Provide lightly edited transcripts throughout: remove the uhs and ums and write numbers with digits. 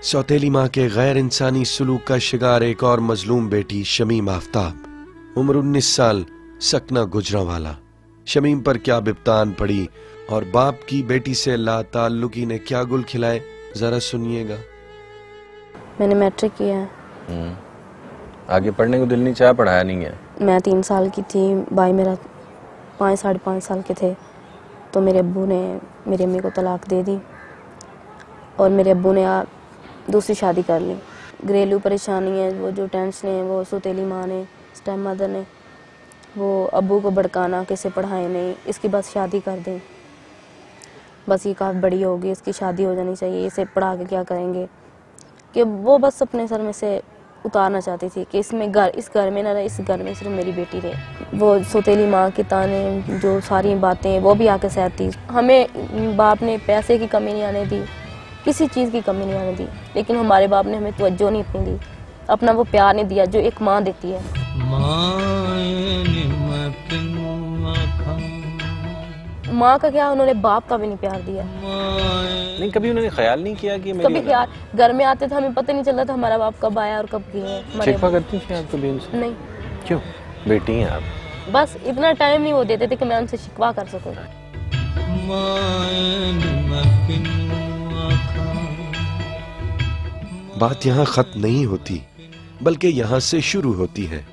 सौतेली माँ के गैर इंसानी सलूक का शिकार एक और मजलूम बेटी शमीम आफ्ताब, उम्र 19 साल, सकना गुजरांवाला। शमीम पर क्या बिप्तान पड़ी और बाप की बेटी से लाताल्लुकी ने क्या गुल खिलाए, जरा सुनिएगा। मैंने मैट्रिक किया है। आगे पढ़ने को दिल नहीं चाहा, पढ़ाया नहीं है? मैं 3 साल की थी, भाई मेरा 5 साढ़े 5 साल के थे, तो मेरे अब्बू ने मेरी अम्मी को तलाक दे दी और मेरे अब्बू ने दूसरी शादी कर ली। घरेलू परेशानी है, वो जो टेंशन है, वो सौतेली माँ ने, स्टेप मदर ने, वो अब्बू को भड़काना, किसे पढ़ाए नहीं, इसकी बस शादी कर दें, बस ये काफ़ी बड़ी होगी, इसकी शादी हो जानी चाहिए, इसे पढ़ा के क्या करेंगे, कि वो बस अपने सर में से उतारना चाहती थी कि इस घर में ना रहे, इस घर में सिर्फ मेरी बेटी रहे। वो सौतेली माँ की ताने, जो सारी बातें वो भी आके सहती। हमें बाप ने पैसे की कमी नहीं आने दी, किसी चीज़ की कमी नहीं आने दी, लेकिन हमारे बाप ने हमें तवज्जो नहीं इतनी दी, अपना वो प्यार नहीं दिया जो एक माँ देती है। माँ का क्या, उन्होंने बाप का भी नहीं प्यार दिया। नहीं, कभी उन्होंने ख्याल नहीं किया कि कभी ख्याल, घर में आते थे हमें पता नहीं चलता था हमारा बाप कब आया और कब गया। शिकवा करती थी आप कभी उनसे? नहीं। क्यों? बेटी हैं आप। बस इतना टाइम नहीं वो देते थे कि मैं उनसे शिकवा कर सकूं। बात यहाँ खत्म नहीं होती, बल्कि यहाँ से शुरू होती है।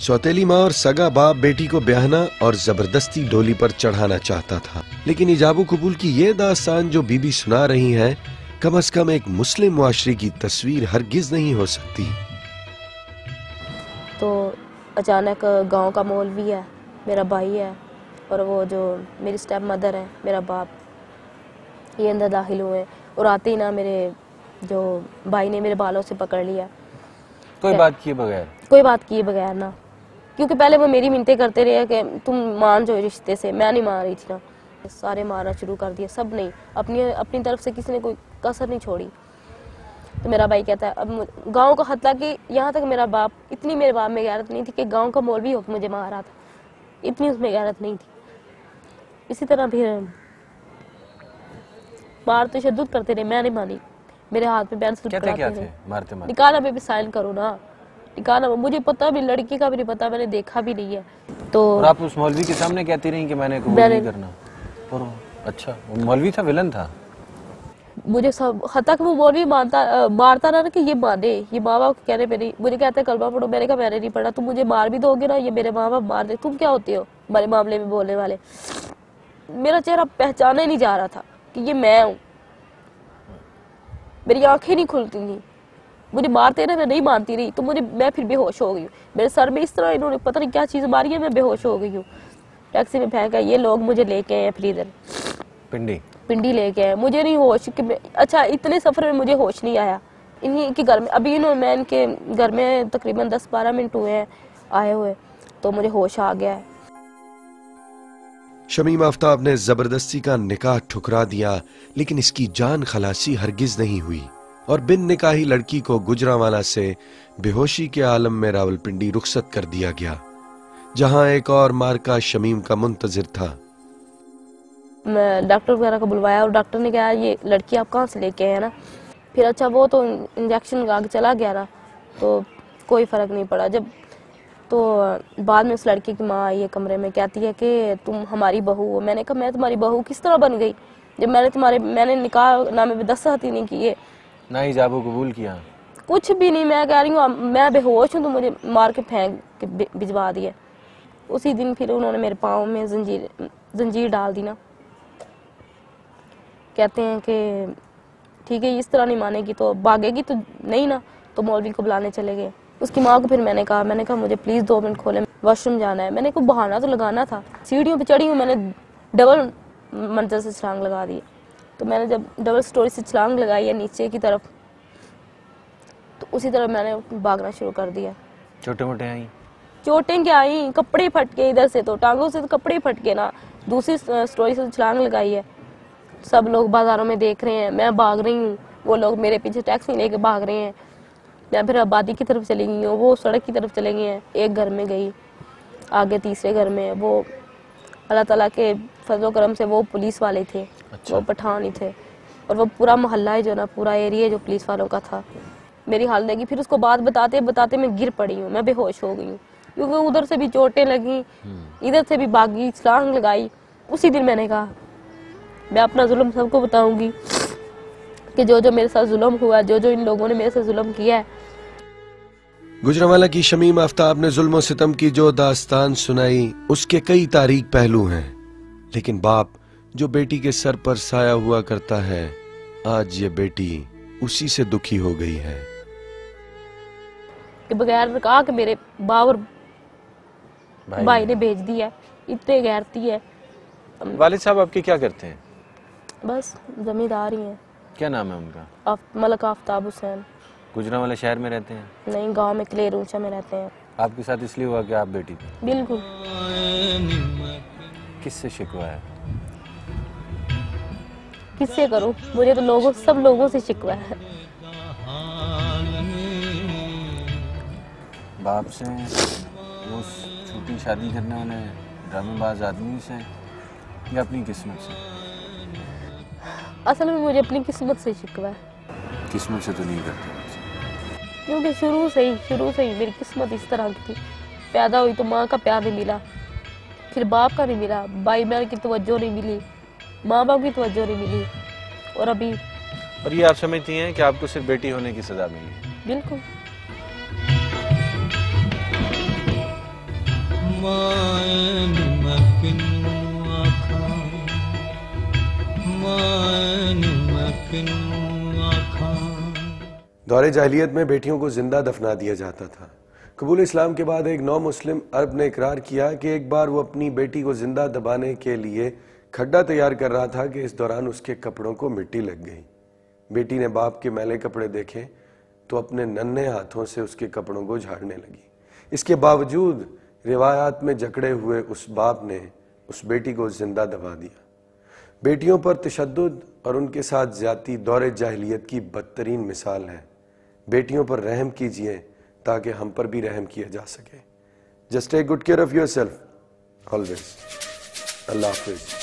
सौतेली माँ और सगा बाप बेटी को ब्याहना और जबरदस्ती डोली पर चढ़ाना चाहता था, लेकिन इजाबो कबूल की ये दास्तान जो बीबी सुना रही है, कम से कम एक मुस्लिम मुआशरे की तस्वीर हरगिज नहीं हो सकती। तो अचानक गांव का मौलवी है, मेरा भाई है, और वो जो मेरी स्टेप मदर है, मेरा बाप, ये अंदर दाखिल हुए और आते ही ना मेरे जो भाई ने मेरे बालों से पकड़ लिया। कोई बात किए बगैर? कोई बात किए बगैर ना, क्योंकि पहले वो मेरी मिन्नतें करते रहे कि तुम मान जाओ रिश्ते से, मैं नहीं मान रही थी ना। सारे मारना शुरू कर दिया, सब नहीं, अपनी तरफ से किसी ने कोई कसर नहीं छोड़ी। तो मेरा भाई कहता है, अब गांव का हत्या कि यहाँ तक मेरा बाप, इतनी मेरे बाप में गैरत नहीं थी कि गांव का मौलवी होकर मुझे मार रहा था, इतनी उसमें गैरत नहीं थी। इसी तरह फिर मार तो शद्दत करते रहे, मैं नहीं मानी, मेरे हाथ पे पेंसिल पकड़ाते थे, मारते मारते। निकाला पे भी साइन करो ना, निकाला, मुझे पता भी, लड़की का भी नहीं पता, मैंने देखा भी नहीं है। तो और आप उस मौलवी के सामने कहती रही कि मैंने कबूल नहीं करना? और अच्छा, वो मौलवी था, विलन था? मुझे सब हद तक वो मौलवी मारता ना कि ये माने, ये माँ बाप कहने पे नहीं, मुझे कहते कलमा पढ़ो, मैंने कहा मैंने नहीं पढ़ा, तुम मुझे मार भी दोगे ना, ये मेरे माँ बाप मार दे, तुम क्या होते हो हमारे मामले में बोलने वाले। मेरा चेहरा पहचाना ही नहीं जा रहा था कि ये मैं हूँ, मेरी आंखें नहीं खुलती थी, मुझे मारते रहे, मैं नहीं मानती रही, तो मैं फिर बेहोश हो गई हूँ। मेरे सर में इस तरह इन्होंने पता नहीं क्या चीज़ मारी है, मैं बेहोश हो गई हूँ। टैक्सी में फेंका, ये लोग मुझे लेके आए फिर इधर पिंडी लेके आए, मुझे नहीं होश कि अच्छा, इतने सफर में मुझे होश नहीं आया। इन्हीं के घर में अभी मैं इनके घर में तकरीबन 10-12 मिनट हुए हैं आए हुए, तो मुझे होश आ गया है। शमीम आफ्ताब ने जबरदस्ती का निकाह ठुकरा दिया, लेकिन इसकी जान खलासी हरगिज नहीं हुई और बिन निकाही लड़की को गुजरांवाला से बेहोशी के आलम में रावलपिंडी रुखसत कर दिया गया, जहां एक और मार्का शमीम का मुंतजिर था। मैं डॉक्टर वगैरह को बुलवाया और डॉक्टर ने कहा ये लड़की आप कहाँ से लेके आए हैं ना। फिर अच्छा, वो तो इंजेक्शन लगा के चला गया ना, तो कोई फ़र्क नहीं पड़ा। जब तो बाद में उस लड़की की माँ आई है कमरे में, कहती है कि तुम हमारी बहू हो। मैंने कहा मैं तुम्हारी बहू किस तरह बन गई जब मैंने निकाह नामे में दस्तखत ही नहीं किए, ना इजाबो कबूल किया, कुछ भी नहीं। मैं कह रही हूँ मैं बेहोश हूँ, तो मुझे मार के फेंक के भिजवा दिया। उसी दिन फिर उन्होंने मेरे पाँव में जंजीर डाल दी ना। कहते हैं कि ठीक है, इस तरह नहीं मानेगी तो भागेगी तो नहीं ना, तो मौलवी को बुलाने चले गए। उसकी माँ को फिर मैंने कहा मुझे प्लीज़ 2 मिनट खोले, वॉशरूम जाना है। मैंने को बहाना तो लगाना था। सीढ़ियों पे चढ़ी हूँ, मैंने डबल मंजिल से छलांग लगा दी। तो मैंने जब डबल स्टोरी से छलांग लगाई है नीचे की तरफ, तो उसी तरह मैंने भागना शुरू कर दिया। छोटे मोटे आई? चोटें क्या आई, कपड़े फट के, इधर से तो टांगों से तो कपड़े फट के ना। दूसरी स्टोरी से छलांग लगाई है, सब लोग बाजारों में देख रहे हैं, मैं भाग रही हूँ, वो लोग मेरे पीछे टैक्सी लेके भाग रहे हैं। मैं फिर आबादी की तरफ चली गई हूँ, वो सड़क की तरफ चले गए हैं। एक घर में गई, आगे तीसरे घर में, वो अल्लाह ताला के फजलो करम से वो पुलिस वाले थे। अच्छा। वो पठान ही थे। और वो पूरा मोहल्ला है जो ना, पूरा एरिया जो पुलिस वालों का था, मेरी हालत देखी। फिर उसको बात बताते बताते मैं गिर पड़ी हूँ, मैं बेहोश हो गई हूँ, क्योंकि उधर से भी चोटें लगी, इधर से भी भागी, छलांग लगाई। उसी दिन मैंने कहा मैं अपना जुल्म सबको बताऊंगी कि जो जो मेरे साथ जुल्म हुआ, जो जो इन लोगों ने मेरे साथ जुल्म किया है। गुजरांवाला की शमीम आफ्ताब ने जुल्म सितम की जो दास्तान सुनाई, उसके कई तारीक पहलू हैं, लेकिन बाप जो बेटी के सर पर साया हुआ करता है, आज ये बेटी उसी से दुखी हो गई है कि बगैर कहा कि मेरे बावर भाई ने भेज दिया है, इतने गैरती है। वालिद साहब आपके क्या करते हैं? बस जमींदार ही हैं। क्या नाम है उनका? मलक आफ्ताब हुसैन। गुजरांवाला शहर में रहते हैं? नहीं, गांव में क्लेर ऊंचा में रहते हैं। आपके साथ इसलिए हुआ कि आप बेटी थी? बिल्कुल। किससे शिकवा है? किससे करूं, मुझे तो लोगों, सब लोगों से शिकवा है। बाप से, वो छोटी शादी करने वाले ड्रामेबाज आदमी से, या अपनी किस्मत से? असल में मुझे अपनी किस्मत से शिकवा है। किस्मत से तो नहीं करते, क्योंकि शुरू से ही मेरी किस्मत इस तरह की थी। पैदा हुई तो माँ का प्यार नहीं मिला, फिर बाप का नहीं मिला, भाई बहन की तवज्जो नहीं मिली, माँ बाप की तवज्जो नहीं मिली, और अभी। और ये आप समझती हैं कि आपको सिर्फ बेटी होने की सजा मिली? बिल्कुल। दौरे जाहिलियत में बेटियों को जिंदा दफना दिया जाता था। कबूल इस्लाम के बाद एक नौ मुस्लिम अरब ने इकरार किया कि एक बार वो अपनी बेटी को जिंदा दबाने के लिए खड्डा तैयार कर रहा था कि इस दौरान उसके कपड़ों को मिट्टी लग गई। बेटी ने बाप के मैले कपड़े देखे तो अपने नन्हे हाथों से उसके कपड़ों को झाड़ने लगी। इसके बावजूद रिवायात में जकड़े हुए उस बाप ने उस बेटी को जिंदा दबा दिया। बेटियों पर तशद्दुद और उनके साथ ज्यादती दौरे जाहिलियत की बदतरीन मिसाल है। बेटियों पर रहम कीजिए ताकि हम पर भी रहम किया जा सके। Just take good care of yourself always. अल्लाह हाफिज।